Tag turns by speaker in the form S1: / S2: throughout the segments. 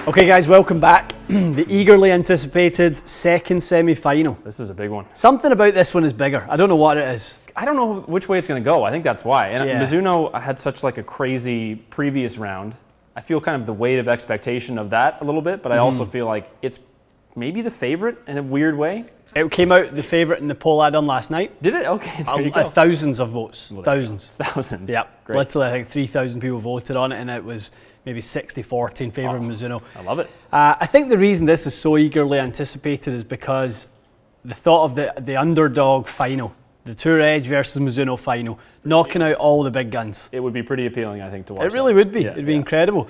S1: Okay guys, welcome back. The eagerly anticipated second semi-final.
S2: This is a big one.
S1: Something about this one is bigger. I don't know what it is.
S2: I don't know which way it's going to go. I think that's why. And
S1: Yeah.
S2: Mizuno had such like a crazy previous round. I feel kind of the weight of expectation of that a little bit, but I also feel like it's maybe the favorite in a weird way.
S1: It came out the favourite in the poll I done last night.
S2: Did it? Okay, there you go.
S1: Thousands of votes. Thousands.
S2: Thousands.
S1: Yeah,
S2: Great.
S1: literally I think 3,000 people voted on it, and it was maybe 60-40 in favour of Mizuno.
S2: I love it.
S1: I think the reason this is so eagerly anticipated is because the thought of the underdog final, the Tour Edge versus Mizuno final, knocking out all the big guns.
S2: It would be pretty appealing, I think, to watch.
S1: It really would be.
S2: Yeah,
S1: It'd be incredible.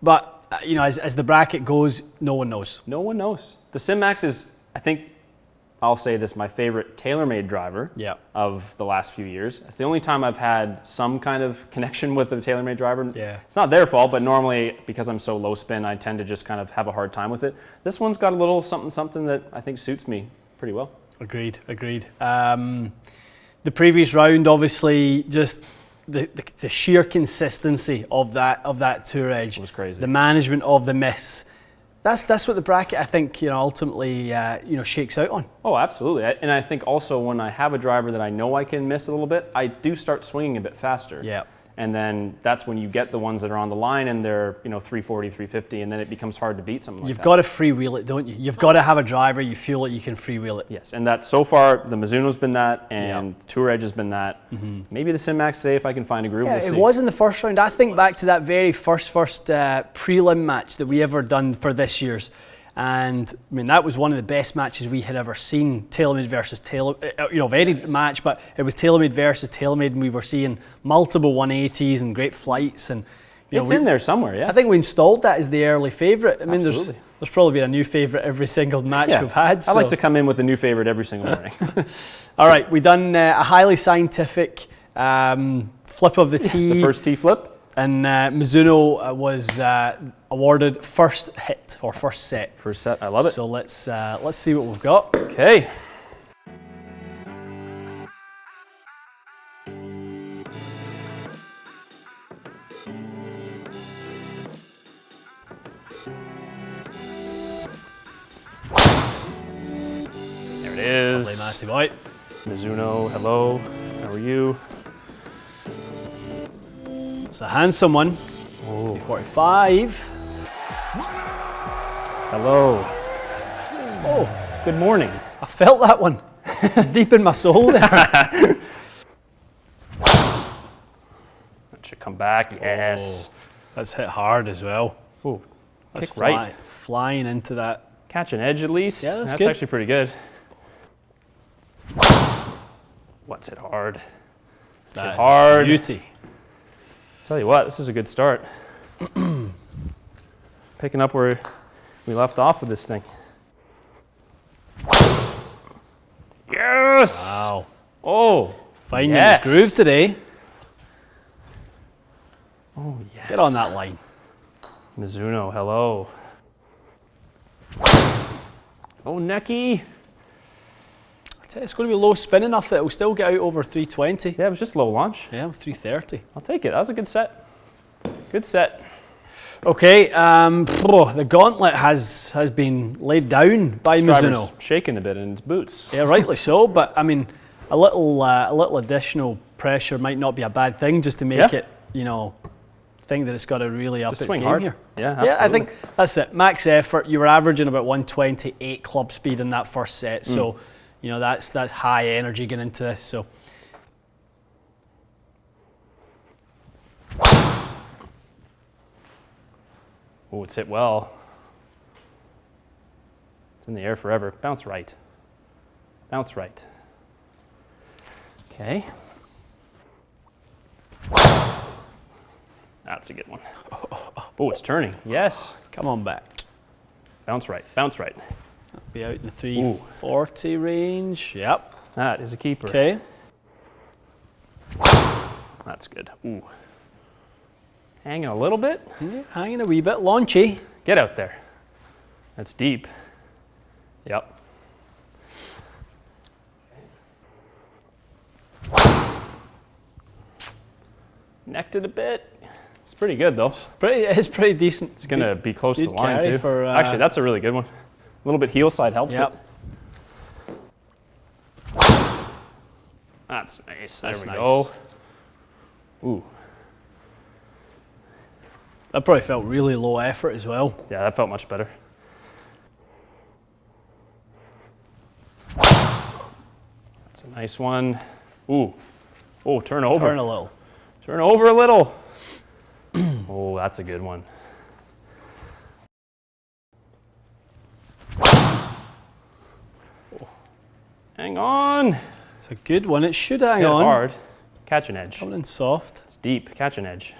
S1: But you know, as the bracket goes, no one knows.
S2: No one knows. The SIM Max is, I think, I'll say this, my favorite Taylormade driver of the last few years. It's the only time I've had some kind of connection with a Taylormade driver.
S1: Yeah.
S2: It's not their fault, but normally because I'm so low spin, I tend to just kind of have a hard time with it. This one's got a little something that I think suits me pretty well.
S1: Agreed. The previous round, obviously, just the sheer consistency of that Tour Edge
S2: was crazy.
S1: The management of the miss. That's what the bracket, I think, ultimately shakes out on.
S2: Oh, absolutely. And I think also when I have a driver that I know I can miss a little bit, I do start swinging a bit faster.
S1: Yeah.
S2: And then that's when you get the ones that are on the line and they're 340, 350, and then it becomes hard to beat something like that.
S1: You've got to freewheel it, don't you? You've got to have a driver you feel like you can freewheel it.
S2: Yes, and that so far the Mizuno's been that, and Tour Edge has been that. Maybe the SIM Max today if I can find a groove.
S1: Yeah,
S2: we'll
S1: it
S2: see.
S1: was in the first round. I think back to that very first prelim match that we ever done for this year's. And I mean, that was one of the best matches we had ever seen. Taylormade versus Taylormade, very match, but it was Taylormade versus Taylormade, and we were seeing multiple 180s and great flights. And
S2: it's in there somewhere, yeah.
S1: I think we installed that as the early favourite. I mean,
S2: Absolutely.
S1: there's probably been a new favourite every single match we've had.
S2: I like to come in with a new favorite every single morning.
S1: All right, we've done a highly scientific flip of the tee.
S2: The first tee flip.
S1: And Mizuno was awarded first hit or first set.
S2: First set, I love it.
S1: So let's see what we've got.
S2: Okay. There it is.
S1: Lovely, Matty boy.
S2: Mizuno, hello. How are you?
S1: It's a handsome one.
S2: Oh.
S1: 45.
S2: Hello.
S1: Oh,
S2: Good morning.
S1: I felt that one deep in my soul there.
S2: That should come back. Yes.
S1: Oh, that's hit hard as well.
S2: Oh,
S1: That's
S2: kick right.
S1: flying into that.
S2: Catch an edge at least.
S1: Yeah, that's
S2: that's
S1: good.
S2: actually pretty good. What's it hard?
S1: That is
S2: hard.
S1: a beauty.
S2: Tell you what, this is a good start. Picking up where we left off with this thing. Yes!
S1: Wow.
S2: Oh,
S1: Finding
S2: yes.
S1: his groove today.
S2: Oh, yes.
S1: Get on that line.
S2: Mizuno, hello. Oh, necky.
S1: It's going to be low spin enough that it'll still get out over 320.
S2: Yeah, it was just low launch.
S1: Yeah, 330.
S2: I'll take it. That was a good set. Good set.
S1: Okay, the gauntlet has been laid down by
S2: This driver's
S1: Mizuno.
S2: shaking a bit in his boots.
S1: Yeah, rightly so. But I mean, a little additional pressure might not be a bad thing, just to make it, think that it's got to really up
S2: Just
S1: its
S2: swing
S1: game
S2: hard.
S1: here.
S2: Yeah, absolutely.
S1: Yeah, I think that's it. Max effort. You were averaging about 128 club speed in that first set, so that's high energy getting into this. So.
S2: Oh, it's hit well. It's in the air forever. Bounce right. Bounce right. Okay. That's a good one. Oh, it's turning. Yes.
S1: Come on back.
S2: Bounce right. Bounce right.
S1: Be out in the 340 range. Yep.
S2: That is a keeper.
S1: Okay.
S2: That's good. Ooh. Hanging a little bit.
S1: Yeah, hanging a wee bit. Launchy.
S2: Get out there. That's deep. Yep. Necked it a bit. It's pretty good though.
S1: It's pretty decent.
S2: It's going to be close to the line too. Actually, that's a really good one. A little bit heel side helps it. That's nice. There we go. Ooh.
S1: That probably felt really low effort as well.
S2: Yeah, that felt much better. That's a nice one. Ooh. Oh, turn over.
S1: Turn a little.
S2: Turn over a little. Oh, that's a good one. Hang on.
S1: It's a good one. It should hang on.
S2: Hard. Catch an edge.
S1: Coming in soft.
S2: It's deep. Catch an edge.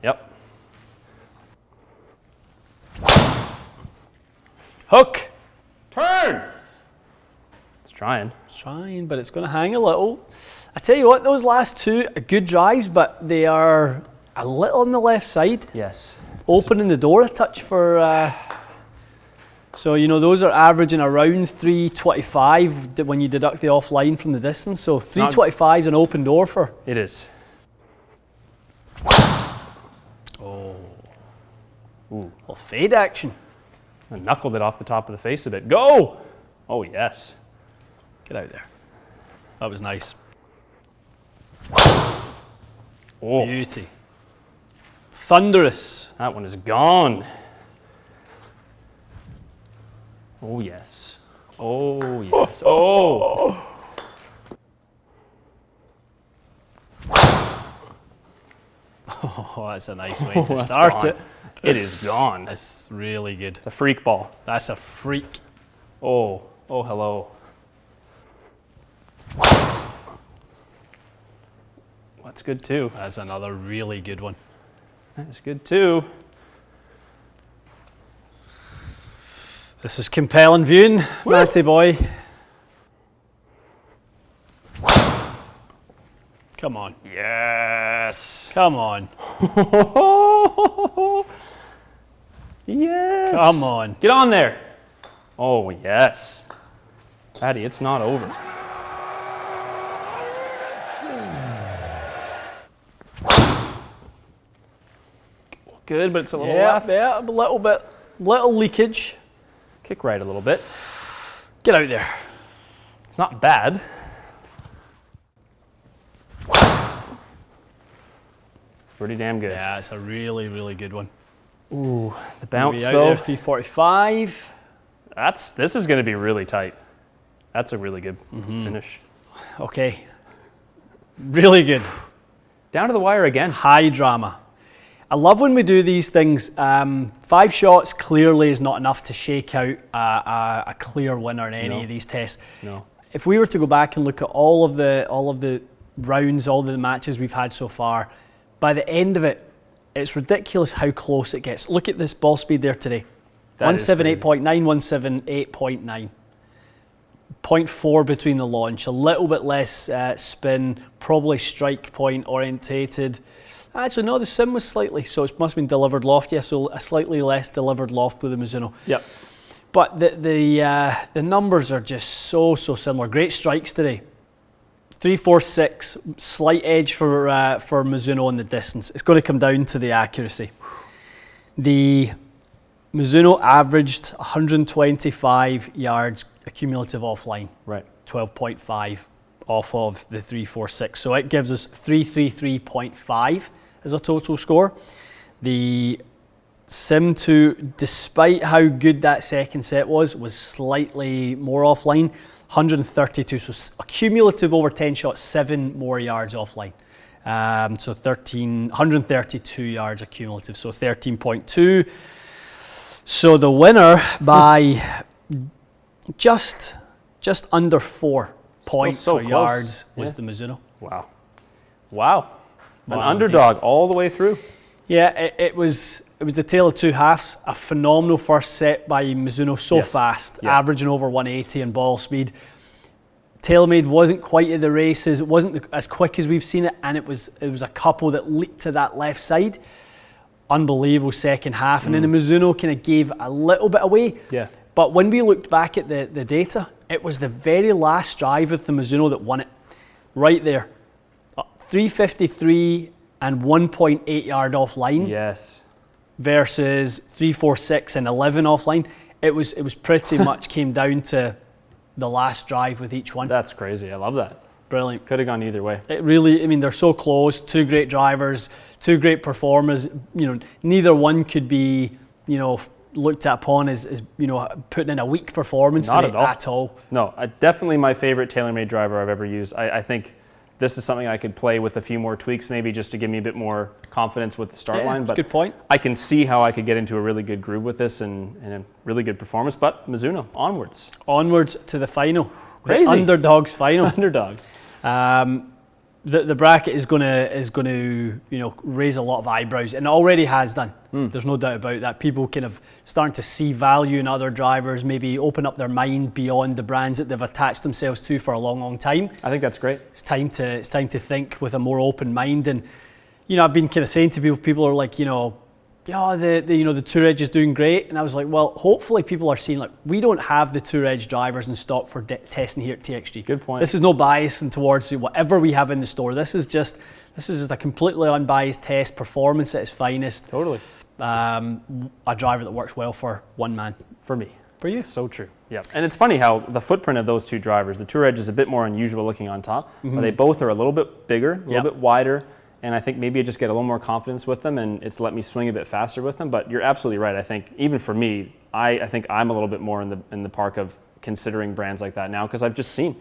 S2: Yep.
S1: Hook.
S2: Turn. It's trying.
S1: It's trying, but it's going to hang a little. I tell you what, those last two are good drives, but they are a little on the left side.
S2: Yes.
S1: Opening the door a touch for... So, you know, those are averaging around 325 when you deduct the offline from the distance. So 325 is an open door for...
S2: It is.
S1: Oh. Ooh. Well, fade action.
S2: I knuckled it off the top of the face a bit. Go! Oh, yes.
S1: Get out there. That was nice.
S2: Oh.
S1: Beauty. Thunderous.
S2: That one is gone. Oh, yes. Oh, yes. Oh!
S1: Oh, that's a nice way to start it.
S2: It is gone.
S1: That's really good.
S2: It's a freak ball.
S1: That's a freak.
S2: Oh, oh, hello. That's good too.
S1: That's another really good one.
S2: That's good too.
S1: This is compelling viewing, Matty boy. Come on.
S2: Yes.
S1: Come on.
S2: Yes.
S1: Come on.
S2: Get on there. Oh, yes. Patty, it's not over. Good, but it's a little left.
S1: Yeah, a little bit. Little leakage.
S2: Kick right a little bit.
S1: Get out there.
S2: It's not bad. Pretty damn good.
S1: Yeah, it's a really, really good one.
S2: Ooh, the bounce
S1: out
S2: though.
S1: There, 345.
S2: This is going to be really tight. That's a really good finish.
S1: Okay. Really good.
S2: Down to the wire again.
S1: High drama. I love when we do these things. 5 shots clearly is not enough to shake out a clear winner in any of these tests.
S2: No.
S1: If we were to go back and look at all of the rounds, all the matches we've had so far, by the end of it, it's ridiculous how close it gets. Look at this ball speed there today. 178.9, 178.9. 0.4 between the launch, a little bit less spin, probably strike point orientated. Actually, no, the sim was slightly, so it must have been delivered loft. Yeah, so a slightly less delivered loft with the Mizuno.
S2: Yep.
S1: But the numbers are just so similar. Great strikes today. 346, slight edge for Mizuno in the distance. It's going to come down to the accuracy. The Mizuno averaged 125 yards cumulative offline.
S2: Right.
S1: 12.5 off of the 346. So it gives us 333.5 as a total score. The SIM2, despite how good that second set was slightly more offline. 132, so a cumulative over 10 shots, 7 more yards offline. So 132 yards accumulative, so 13.2. So the winner by just under 4 points or yards was the Mizuno.
S2: Wow. Wow. An underdog all the way through.
S1: Yeah, it was the tale of two halves. A phenomenal first set by Mizuno, fast, averaging over 180 in ball speed. Taylormade wasn't quite at the races. It wasn't as quick as we've seen it, and it was a couple that leaked to that left side. Unbelievable second half, and then the Mizuno kind of gave a little bit away.
S2: Yeah.
S1: But when we looked back at the data, it was the very last drive with the Mizuno that won it. Right there. 353 and 1.8 yard offline.
S2: Yes.
S1: Versus 3, 4, 6, and 11 offline. It was pretty much came down to the last drive with each one.
S2: That's crazy. I love that.
S1: Brilliant.
S2: Could have gone either way.
S1: It really, I mean, they're so close. Two great drivers, two great performers. You know, neither one could be, you know, looked upon as you know, putting in a weak performance.
S2: Not
S1: at all.
S2: No, definitely my favorite TaylorMade driver I've ever used. I think this is something I could play with a few more tweaks, maybe just to give me a bit more confidence with the start line. But
S1: good point.
S2: I can see how I could get into a really good groove with this and a really good performance. But Mizuno, onwards.
S1: Onwards to the final.
S2: Crazy.
S1: The underdogs final.
S2: Underdogs.
S1: The bracket is going to you know, raise a lot of eyebrows, and it already has done. There's no doubt about that. People kind of starting to see value in other drivers, maybe open up their mind beyond the brands that they've attached themselves to for a long, long time.
S2: I think that's great.
S1: It's time to think with a more open mind. And you know, I've been kind of saying to people are like, you know, yeah, the Tour Edge is doing great, and I was like, well, hopefully people are seeing, like, we don't have the Tour Edge drivers in stock for testing here at TXG.
S2: Good point.
S1: This is no bias towards whatever we have in the store. This is just a completely unbiased test, performance at its finest.
S2: Totally.
S1: A driver that works well for one man.
S2: For me.
S1: For you.
S2: So true. Yeah. And it's funny how the footprint of those two drivers, the Tour Edge is a bit more unusual looking on top, but they both are a little bit bigger, a little bit wider. And I think maybe I just get a little more confidence with them, and it's let me swing a bit faster with them. But you're absolutely right. I think even for me, I think I'm a little bit more in the park of considering brands like that now, because I've just seen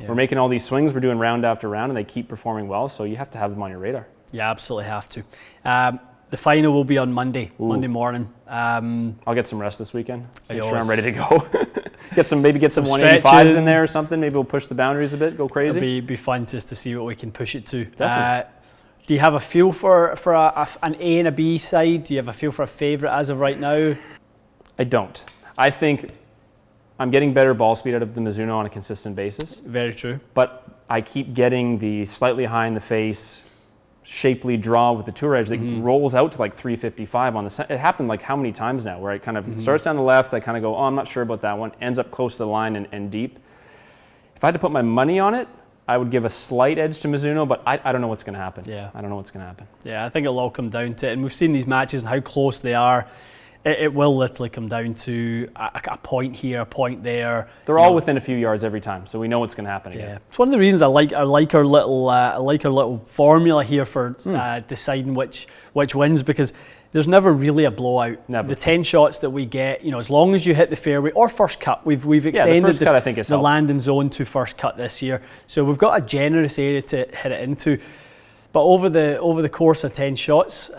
S2: we're making all these swings, we're doing round after round, and they keep performing well. So you have to have them on your radar. You
S1: absolutely have to. The final will be on Monday morning.
S2: I'll get some rest this weekend. Make sure I'm ready to go. get some 185s in there or something. Maybe we'll push the boundaries a bit, go crazy.
S1: It'll be fun just to see what we can push it to.
S2: Definitely.
S1: Do you have a feel for an A and a B side? Do you have a feel for a favourite as of right now?
S2: I don't. I think I'm getting better ball speed out of the Mizuno on a consistent basis.
S1: Very true.
S2: But I keep getting the slightly high in the face, shapely draw with the Tour Edge that rolls out to like 355 on the center. It happened like how many times now where it kind of starts down the left, I kind of go, oh, I'm not sure about that one, ends up close to the line and deep. If I had to put my money on it, I would give a slight edge to Mizuno, but I don't know what's going to happen.
S1: Yeah.
S2: I don't know what's going to happen.
S1: Yeah, I think it'll all come down to it. And we've seen these matches and how close they are. It will literally come down to a point here, a point there.
S2: They're all within a few yards every time, so we know what's going to happen again.
S1: Yeah, it's one of the reasons I like our little formula here for deciding which wins, because there's never really a blowout.
S2: Never.
S1: The 10 shots that we get, you know, as long as you hit the fairway or first cut, we've extended
S2: the first cut, I think, is
S1: the landing zone to first cut this year, so we've got a generous area to hit it into. But over the course of 10 shots,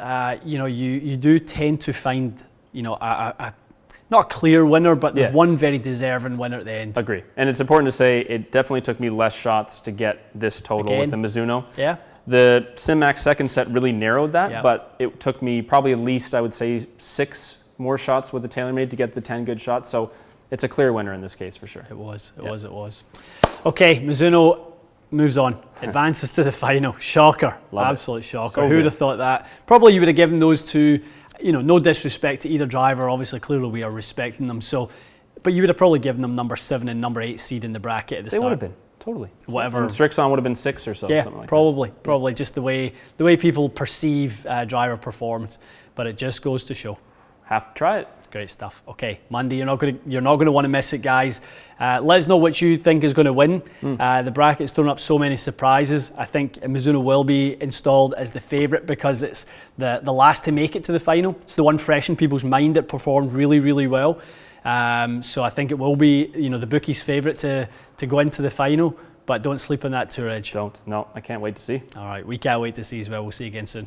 S1: you know, you do tend to find, you know, not a clear winner, but there's one very deserving winner at the end.
S2: Agree. And it's important to say it definitely took me less shots to get this total with the Mizuno.
S1: Yeah.
S2: The SIM Max second set really narrowed that, but it took me probably at least, I would say, 6 more shots with the TaylorMade to get the 10 good shots. So it's a clear winner in this case for sure.
S1: It was. Okay, Mizuno moves on, advances to the final. Shocker. Absolute shocker.
S2: So
S1: who would have thought that? Probably you would have given those two, you know, no disrespect to either driver. Obviously, clearly we are respecting them. So, but you would have probably given them number 7 and number 8 seed in the bracket at the start.
S2: They would have been. Totally.
S1: Whatever.
S2: And Strixon would have been 6 or so.
S1: Yeah,
S2: something like
S1: probably just the way people perceive driver performance. But it just goes to show.
S2: Have to try it.
S1: Great stuff. Okay, Monday, you're not going to want to miss it, guys. Let us know what you think is going to win. The bracket's thrown up so many surprises. I think Mizuno will be installed as the favourite because it's the last to make it to the final. It's the one fresh in people's mind that performed really, really well. So I think it will be, you know, the bookies' favourite to go into the final. But don't sleep on that Tour Edge.
S2: Don't. No, I can't wait to see.
S1: All right, we can't wait to see as well. We'll see you again soon.